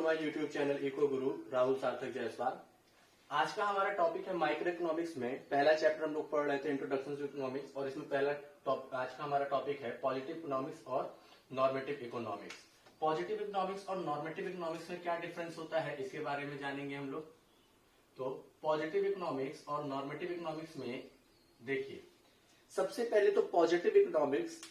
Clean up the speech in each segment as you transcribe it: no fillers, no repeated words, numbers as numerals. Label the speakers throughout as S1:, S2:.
S1: My YouTube channel eco गुरु राहुल सार्थक जायसवाल। आज का हमारा टॉपिक है माइक्रो इकोनॉमिक्स में पहला चैप्टर हम लोग पढ़ रहे थे इंट्रोडक्शन टू इकोनॉमिक्स, और इसमें आज का हमारा टॉपिक है पॉजिटिव इकोनॉमिक्स और नॉर्मेटिव इकोनॉमिक्स। पॉजिटिव इकोनॉमिक्स और नॉर्मेटिव इकोनॉमिक्स में क्या डिफरेंस होता है इसके बारे में जानेंगे हम लोग। तो पॉजिटिव इकोनॉमिक्स और नॉर्मेटिव इकोनॉमिक्स में देखिए, सबसे पहले तो पॉजिटिव इकोनॉमिक्स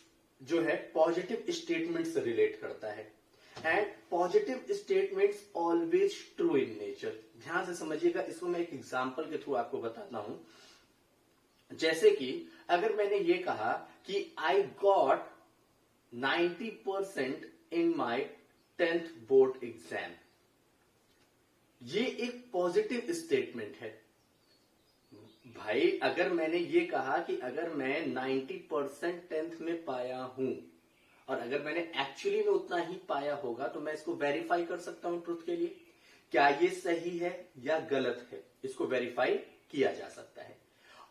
S1: जो है पॉजिटिव स्टेटमेंट से रिलेट करता है and positive statements always true in nature. ध्यान से समझिएगा, इसको मैं एक एग्जांपल के थ्रू आपको बताता हूं। जैसे कि अगर मैंने ये कहा कि I got 90% in my 10th board exam, ये एक पॉजिटिव स्टेटमेंट है भाई। अगर मैंने ये कहा कि अगर मैं 90% 10th में पाया हूं और अगर मैंने एक्चुअली में उतना ही पाया होगा तो मैं इसको वेरीफाई कर सकता हूं ट्रुथ के लिए, क्या ये सही है या गलत है, इसको वेरीफाई किया जा सकता है।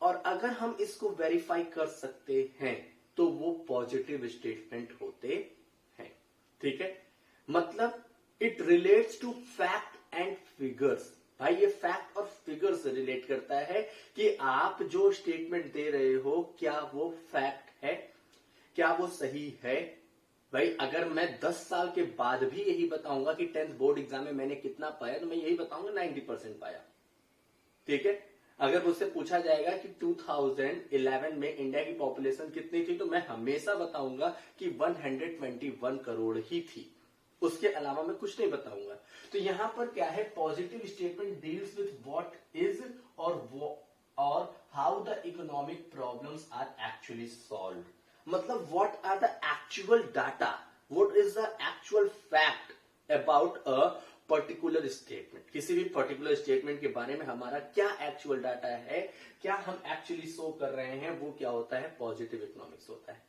S1: और अगर हम इसको वेरीफाई कर सकते हैं तो वो पॉजिटिव स्टेटमेंट होते हैं। ठीक है, मतलब it relates to fact and figures. भाई ये फैक्ट और फिगर से रिलेट करता है कि आप जो स्टेटमेंट दे रहे हो क्या वो फैक्ट है, क्या वो सही है। भाई अगर मैं 10 साल के बाद भी यही बताऊंगा कि 10th बोर्ड एग्जाम में मैंने कितना पाया, तो मैं यही बताऊंगा 90% पाया। ठीक है, अगर मुझसे पूछा जाएगा कि 2011 में इंडिया की पॉपुलेशन कितनी थी, तो मैं हमेशा बताऊंगा कि 121 करोड़ ही थी, उसके अलावा मैं कुछ नहीं बताऊंगा। तो यहां पर क्या है, positive statement deals with what is और how the economic problems are actually solved. मतलब what are the actual data, what is the actual fact about a particular statement. किसी भी पर्टिकुलर स्टेटमेंट के बारे में हमारा क्या एक्चुअल डाटा है, क्या हम एक्चुअली शो कर रहे हैं, वो क्या होता है, पॉजिटिव इकोनॉमिक्स होता है।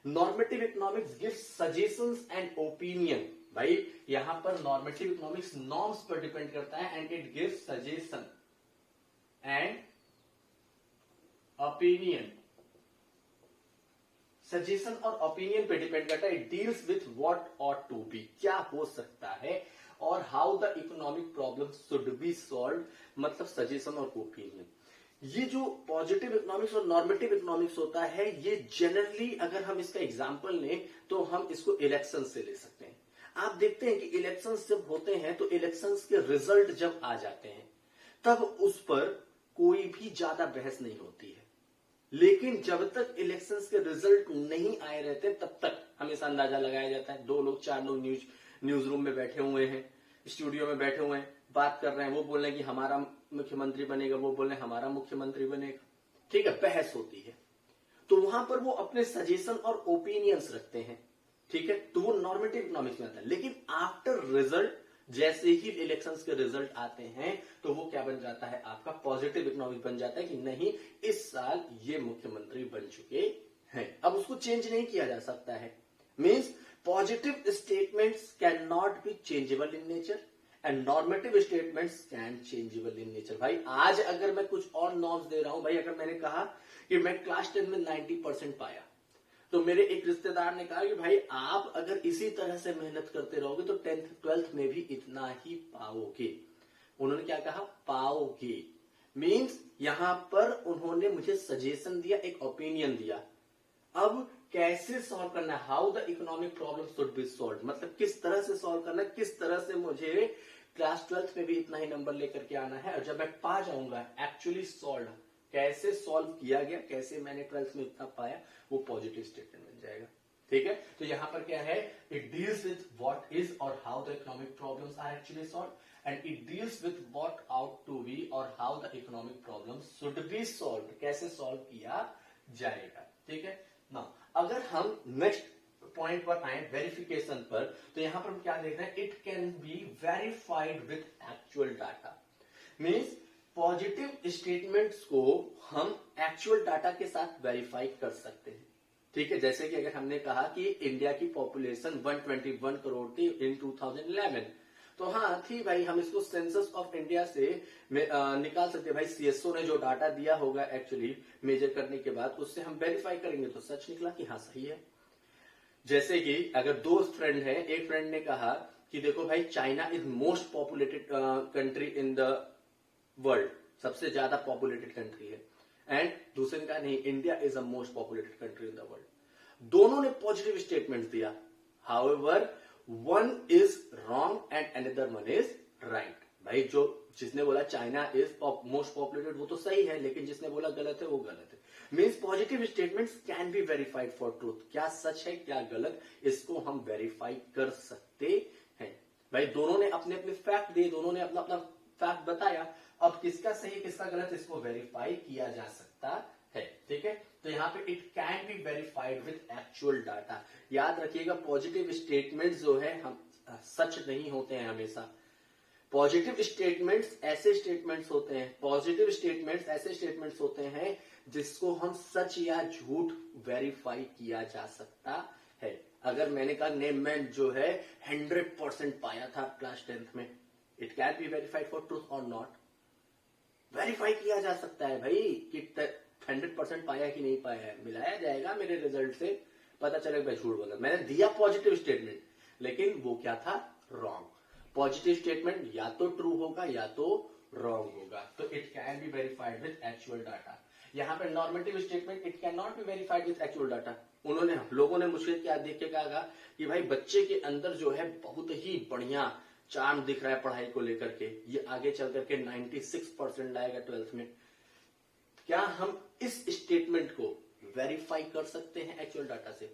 S1: Normative economics gives suggestions and opinion. भाई यहां पर नॉर्मेटिव इकोनॉमिक्स नॉर्म्स पर डिपेंड करता है and it gives suggestion and opinion. Suggestion और ओपिनियन पे डिपेंड करता है। It deals with what ought to be, क्या हो सकता है, और how the economic problem should be solve, मतलब सजेशन और ओपिनियन। ये जो पॉजिटिव इकोनॉमिक्स और नॉर्मेटिव इकोनॉमिक्स होता है, ये जनरली अगर हम इसका एग्जांपल लें तो हम इसको इलेक्शन से ले सकते हैं। आप देखते हैं कि इलेक्शंस जब होते हैं तो इलेक्शंस के रिजल्ट जब आ जाते हैं तब उस पर कोई भी ज्यादा बहस नहीं होती है, लेकिन जब तक इलेक्शंस के रिजल्ट नहीं आए रहते तब तक हमेशा अंदाजा लगाया जाता है। 2 लोग 4 लोग न्यूज रूम में बैठे हुए हैं, स्टूडियो में बैठे हुए हैं, बात कर रहे हैं, वो बोल रहे हैं कि हमारा मुख्यमंत्री बनेगा, वो बोल रहे हैं हमारा मुख्यमंत्री बनेगा। ठीक है, बहस होती है, तो वहां पर वो अपने सजेशन और ओपिनियंस रखते हैं। ठीक है, तो वो नॉर्मेटिव इकोनॉमिक्स में आता है। लेकिन आफ्टर रिजल्ट, जैसे ही इलेक्शंस के रिजल्ट आते हैं तो वो क्या बन जाता है, आपका पॉजिटिव इकोनॉमिक्स बन जाता है कि नहीं, इस साल ये मुख्यमंत्री बन चुके हैं, अब उसको चेंज नहीं किया जा सकता है। Means positive statements can not be changeable in nature and normative statements can changeable in nature. भाई आज अगर मैं कुछ और नॉर्म्स दे रहा हूं, भाई अगर मैंने कहा कि मैं क्लास 10 में 90% पाया, तो मेरे एक रिश्तेदार ने कहा कि भाई आप अगर इसी तरह से मेहनत करते रहोगे तो 10th 12th में भी इतना ही पाओगे। उन्होंने क्या कहा, पाओगे। मीन्स यहां पर उन्होंने मुझे सजेशन दिया, एक ओपिनियन दिया। अब कैसे सॉल्व करना है, how the economic problem should be solve, मतलब किस तरह से सॉल्व करना है, किस तरह से मुझे क्लास 12th में भी इतना ही नंबर लेकर के आना है, और जब मैं पा जाऊंगा एक्चुअली सॉल्व, कैसे सॉल्व किया गया, कैसे मैंने 12th में इतना पाया, वो पॉजिटिव स्टेटमेंट बन जाएगा। ठीक है, तो यहां पर क्या है, it deals with what is और how the economic problems are actually solve and it deals with what ought to be और how the economic problems should be solve, कैसे सॉल्व किया जाएगा। ठीक है ना, अगर हम नेक्स्ट पॉइंट पर आए वेरिफिकेशन पर, तो यहां पर हम क्या देख रहे हैं, it can be verified with actual data. Means positive statements को हम एक्चुअल डाटा के साथ वेरीफाई कर सकते हैं। ठीक है, जैसे कि अगर हमने कहा कि इंडिया की पॉपुलेशन 121 करोड़ थी इन 2011, तो हाँ थी भाई, हम इसको सेंसस ऑफ इंडिया से निकाल सकते हैं। भाई सीएसओ ने जो डाटा दिया होगा एक्चुअली मेजर करने के बाद, उससे हम वेरीफाई करेंगे तो सच निकला कि हाँ सही है। जैसे कि अगर 2 फ्रेंड हैं, एक फ्रेंड ने कहा कि देखो भाई China is most populated country in the world, सबसे ज्यादा पॉपुलेटेड कंट्री है, एंड दूसरे ने कहा नहीं India is the most populated country in the world. दोनों ने पॉजिटिव स्टेटमेंट दिया, however one is wrong and another one is right. भाई जो जिसने बोला चाइना इज मोस्ट पॉपुलेटेड वो तो सही है, लेकिन जिसने बोला गलत है वो गलत है। Means positive statements can be verified for truth, क्या सच है क्या गलत इसको हम वेरीफाई कर सकते हैं। भाई दोनों ने अपने अपने फैक्ट दिए, दोनों ने अपना अपना फैक्ट बताया, अब किसका सही किसका गलत इसको वेरीफाई किया जा सकता है। ठीक है, तो यहाँ पे it can be verified with actual data. याद रखिएगा पॉजिटिव स्टेटमेंट जो है हम सच नहीं होते हैं हमेशा। पॉजिटिव स्टेटमेंट्स ऐसे स्टेटमेंट्स होते हैं, पॉजिटिव स्टेटमेंट्स ऐसे स्टेटमेंट्स होते हैं जिसको हम सच या झूठ वेरीफाई किया जा सकता है। अगर मैंने कहा नहीं मैं जो है 100% पाया था क्लास 10th में, it can be verified for truth और नॉट, वेरीफाई किया जा सकता है भाई कि 100% पाया कि नहीं पाया है, मिलाया जाएगा मेरे रिजल्ट से, पता चलेगा मैं झूठ बोला। मैंने दिया पॉजिटिव स्टेटमेंट लेकिन वो क्या था, रॉन्ग। पॉजिटिव स्टेटमेंट या तो ट्रू होगा या तो रॉन्ग होगा, तो it can be verified with actual data. यहाँ पे normative statement it can not be verified with actual data. उन्होंने लोगों ने मुझे क्या देख के कहा कि भाई बच्चे के अंदर जो है बहुत ही बढ़िया चार्म दिख रहा है पढ़ाई को लेकर के, ये आगे चल करके 96% लाएगा 12th में। क्या हम इस स्टेटमेंट को वेरीफाई कर सकते हैं एक्चुअल डाटा से?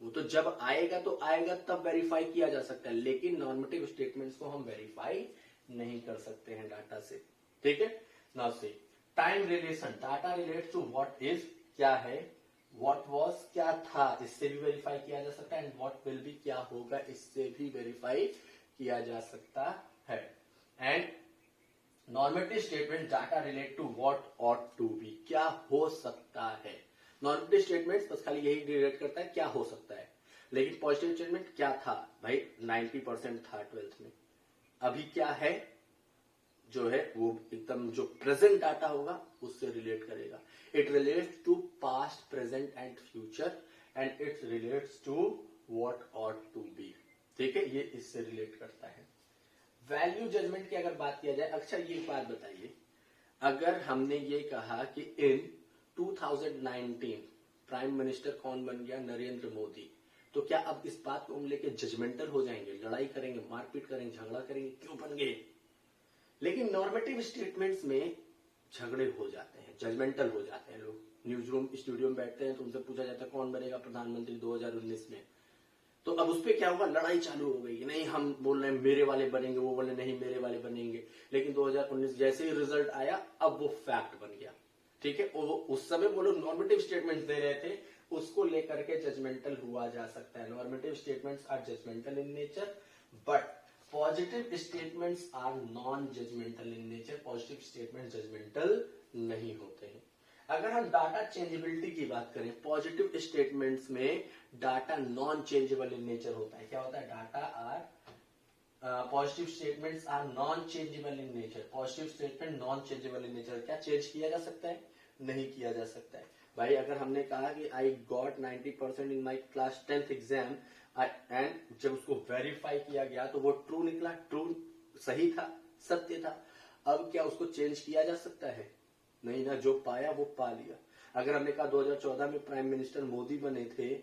S1: वो तो जब आएगा तो आएगा तब वेरीफाई किया जा सकता है, लेकिन नॉर्मेटिव स्टेटमेंट्स को हम वेरीफाई नहीं कर सकते हैं डाटा से। ठीक है, now see time relation, data relates to what is क्या है, व्हाट वाज क्या था, इससे भी वेरीफाई किया जा सकता है, एंड व्हाट विल बी क्या होगा, इससे भी वेरीफाई किया जा सकता है। And normative statement data relate to what ought to be, क्या हो सकता है। नॉर्मेटिव स्टेटमेंट बस खाली यही रिलेट करता है क्या हो सकता है, लेकिन पॉजिटिव स्टेटमेंट क्या था भाई 90% था 12th में, अभी क्या है जो है वो एकदम जो प्रेजेंट डाटा होगा उससे रिलेट करेगा। It relates to past present and future and it relates to what ought to be. ठीक है, ये इससे रिलेट करता है। वैल्यू जजमेंट की अगर बात किया जाए, अच्छा ये बात बताइए, अगर हमने ये कहा कि इन 2019 प्राइम मिनिस्टर कौन बन गया, नरेंद्र मोदी, तो क्या अब इस बात को हम लेके जजमेंटल हो जाएंगे, लड़ाई करेंगे, मारपीट करेंगे, झगड़ा करेंगे, क्यों बन गए? लेकिन नॉर्मेटिव स्टेटमेंट्स में झगड़े हो जाते हैं, जजमेंटल हो जाते हैं। लोग न्यूज रूम स्टूडियो में बैठते हैं तो उनसे पूछा जाता है कौन बनेगा प्रधानमंत्री 2019 में, तो अब उस पर क्या होगा, लड़ाई चालू हो गई, नहीं हम बोल रहे हैं मेरे वाले बनेंगे, वो बोले नहीं मेरे वाले बनेंगे। लेकिन 2019 जैसे ही रिजल्ट आया अब वो फैक्ट बन गया। ठीक है, उस समय वो लोग नॉर्मेटिव स्टेटमेंट दे रहे थे, उसको लेकर के जजमेंटल हुआ जा सकता है। Normative statements are judgemental in nature but positive statements are non judgemental in nature. Positive statement judgemental नहीं होते हैं। अगर हम डाटा चेंजेबिलिटी की बात करें, पॉजिटिव स्टेटमेंट्स में data non changeable in nature होता है। क्या होता है, data are positive statements are non changeable in nature. Positive statement non changeable in nature, क्या चेंज किया जा सकता है? नहीं किया जा सकता है। भाई अगर हमने कहा कि I got 90% in my class 10th exam and जब उसको वेरीफाई किया गया तो वो ट्रू निकला, ट्रू सही था, सत्य था, अब क्या उसको चेंज किया जा सकता है? नहीं ना, जो पाया वो पा लिया। अगर हमने कहा 2014 में प्राइम मिनिस्टर मोदी बने थे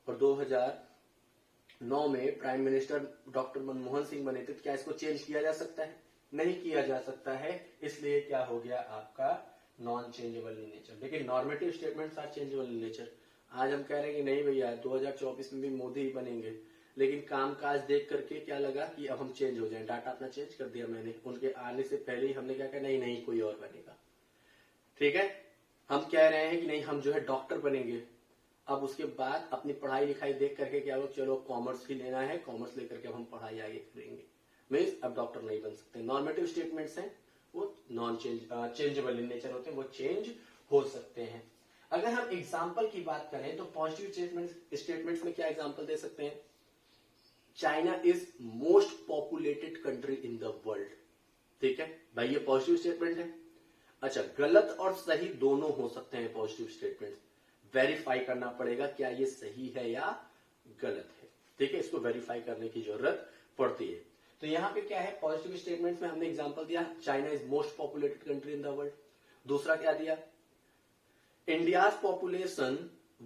S1: और 2009 में prime minister doctor Manmohan Singh बने थे, तो क्या इसको चेंज किया जा सकता है? नहीं किया जा सकता है, इसलिए क्या हो गया आपका नॉन चेंजेबल इन नेचर। लेकिन normative statements are changeable in nature. आज हम कह रहे हैं कि नहीं भैया 2024 में भी मोदी ही बनेंगे, लेकिन कामकाज देख करके क्या लगा कि अब हम चेंज हो जाएं, डाटा अपना चेंज कर दिया मैंने, उनके आने से पहले ही हमने क्या कहा नहीं नहीं कोई और बनेगा। ठीक है, हम कह रहे हैं कि नहीं हम जो है डॉक्टर बनेंगे, अब उसके बाद अपनी पढ़ाई लिखाई देख करके क्या लोग चलो कॉमर्स ही लेना है, कॉमर्स लेकर के अब हम पढ़ाई आगे करेंगे, मीन्स अब डॉक्टर नहीं बन सकते। नॉर्मेटिव स्टेटमेंट्स हैं वो नॉन चेंजेबल इन नेचर होते हैं, वो चेंज हो सकते हैं। अगर हम एग्जाम्पल की बात करें तो पॉजिटिव स्टेटमेंट्स में क्या एग्जाम्पल दे सकते हैं? China is most populated country in the world. ठीक है भाई, ये पॉजिटिव स्टेटमेंट है। अच्छा, गलत और सही दोनों हो सकते हैं पॉजिटिव स्टेटमेंट, वेरीफाई करना पड़ेगा क्या ये सही है या गलत है। ठीक है, इसको वेरीफाई करने की जरूरत पड़ती है। तो यहाँ पे क्या है, पॉजिटिव स्टेटमेंट्स में हमने एग्जांपल दिया China is most populated country in the world. दूसरा क्या दिया, India's population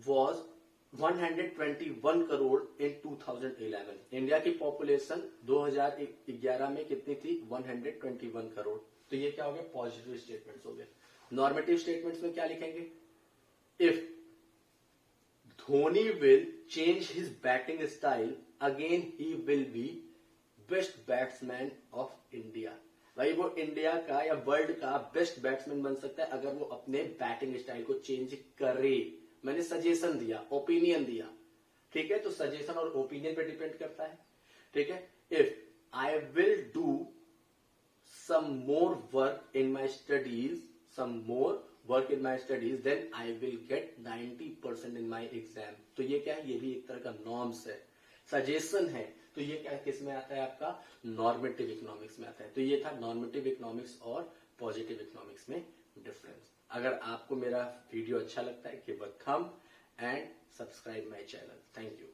S1: was 121 crore in 2011। India की पॉपुलेशन 2011 में कितनी थी, 121 करोड़। तो ये क्या हो गया, पॉजिटिव स्टेटमेंट्स हो गए। नॉर्मेटिव स्टेटमेंट्स में क्या लिखेंगे, if Dhoni will change his batting style again he will be best batsman of India. भाई वो इंडिया का या वर्ल्ड का बेस्ट बैट्समैन बन सकता है अगर वो अपने बैटिंग स्टाइल को चेंज करे। मैंने सजेशन दिया, ओपिनियन दिया, ठीक है। तो सजेशन और ओपिनियन पे डिपेंड करता है, ठीक है। If I will do some more work in my studies, then I will get 90% in my exam. तो ये क्या है, ये भी एक तरह का नॉर्म्स है, सजेशन है। तो ये क्या किस में आता है, आपका नॉर्मेटिव इकोनॉमिक्स में आता है। तो ये था नॉर्मेटिव इकोनॉमिक्स और पॉजिटिव इकोनॉमिक्स में डिफरेंस। अगर आपको मेरा वीडियो अच्छा लगता है, give a thumb and subscribe my channel. Thank you.